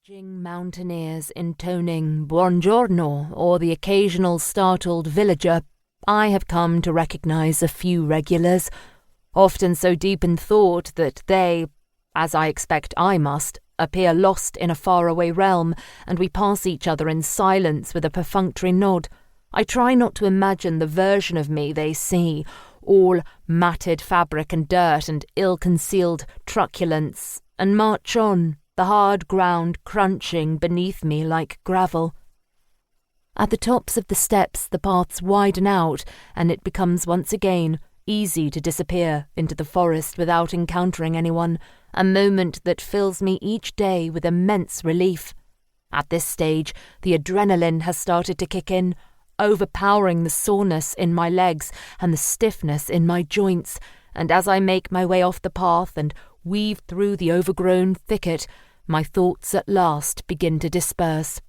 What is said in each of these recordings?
Dodging mountaineers intoning buongiorno or the occasional startled villager, I have come to recognize a few regulars, often so deep in thought that they, as I expect I must, appear lost in a faraway realm, and we pass each other in silence with a perfunctory nod. I try not to imagine the version of me they see, all matted fabric and dirt and ill-concealed truculence, and march on, the hard ground crunching beneath me like gravel. At the tops of the steps the paths widen out, and it becomes once again easy to disappear into the forest without encountering anyone, a moment that fills me each day with immense relief. At this stage, the adrenaline has started to kick in, overpowering the soreness in my legs and the stiffness in my joints, and as I make my way off the path and weave through the overgrown thicket, my thoughts at last begin to disperse.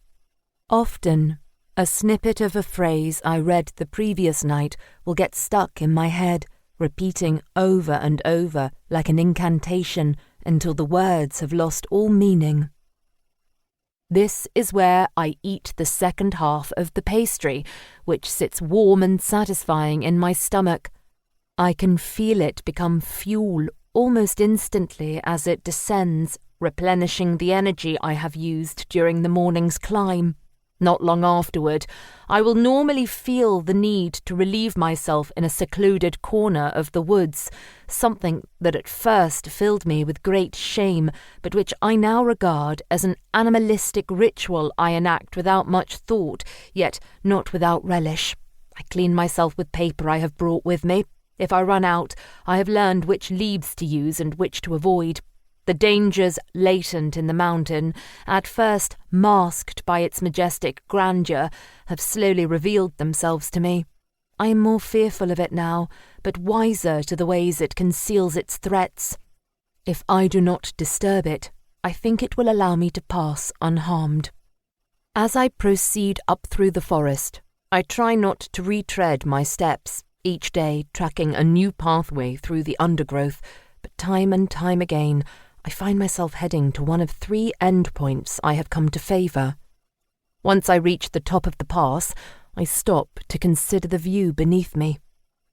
Often, a snippet of a phrase I read the previous night will get stuck in my head, repeating over and over like an incantation until the words have lost all meaning. This is where I eat the second half of the pastry, which sits warm and satisfying in my stomach. I can feel it become fuel almost instantly as it descends, replenishing the energy I have used during the morning's climb. Not long afterward, I will normally feel the need to relieve myself in a secluded corner of the woods, something that at first filled me with great shame, but which I now regard as an animalistic ritual I enact without much thought, yet not without relish. I clean myself with paper I have brought with me. If I run out, I have learned which leaves to use and which to avoid. The dangers latent in the mountain, at first masked by its majestic grandeur, have slowly revealed themselves to me. I am more fearful of it now, but wiser to the ways it conceals its threats. If I do not disturb it, I think it will allow me to pass unharmed. As I proceed up through the forest, I try not to retread my steps, each day tracking a new pathway through the undergrowth, but time and time again I find myself heading to one of 3 endpoints I have come to favour. Once I reach the top of the pass, I stop to consider the view beneath me.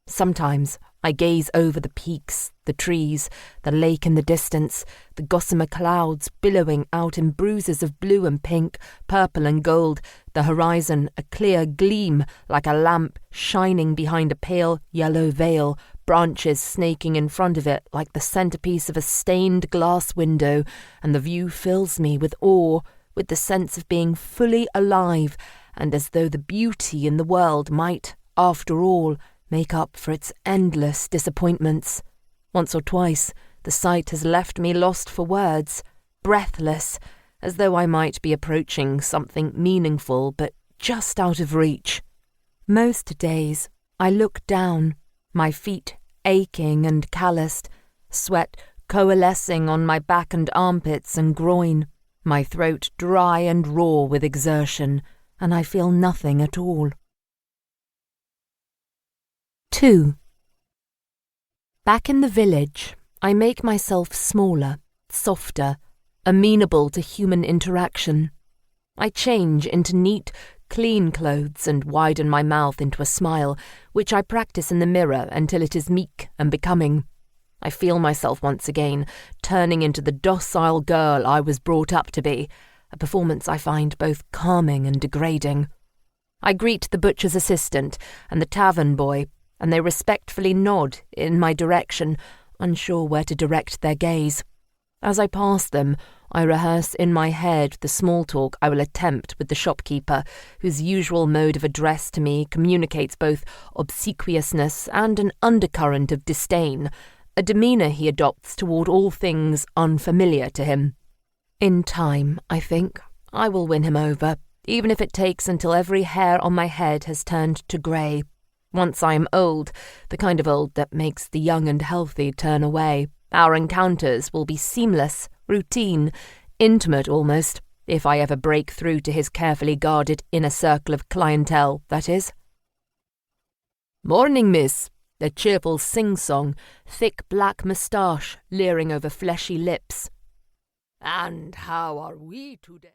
Sometimes I gaze over the peaks, the trees, the lake in the distance, the gossamer clouds billowing out in bruises of blue and pink, purple and gold, the horizon a clear gleam like a lamp shining behind a pale yellow veil, branches snaking in front of it like the centerpiece of a stained glass window, and the view fills me with awe, with the sense of being fully alive, and as though the beauty in the world might, after all, make up for its endless disappointments. Once or twice, the sight has left me lost for words, breathless, as though I might be approaching something meaningful but just out of reach. Most days, I look down, my feet aching and calloused, sweat coalescing on my back and armpits and groin, my throat dry and raw with exertion, and I feel nothing at all. 2. Back in the village, I make myself smaller, softer, amenable to human interaction. I change into neat, clean clothes and widen my mouth into a smile, which I practice in the mirror until it is meek and becoming. I feel myself once again turning into the docile girl I was brought up to be, a performance I find both calming and degrading. I greet the butcher's assistant and the tavern boy, and they respectfully nod in my direction, unsure where to direct their gaze. As I pass them, I rehearse in my head the small talk I will attempt with the shopkeeper, whose usual mode of address to me communicates both obsequiousness and an undercurrent of disdain, a demeanour he adopts toward all things unfamiliar to him. In time, I think, I will win him over, even if it takes until every hair on my head has turned to grey. Once I am old, the kind of old that makes the young and healthy turn away, our encounters will be seamless, routine, intimate almost, if I ever break through to his carefully guarded inner circle of clientele, that is. "Morning, miss," a cheerful sing-song, thick black moustache leering over fleshy lips. "And how are we today?"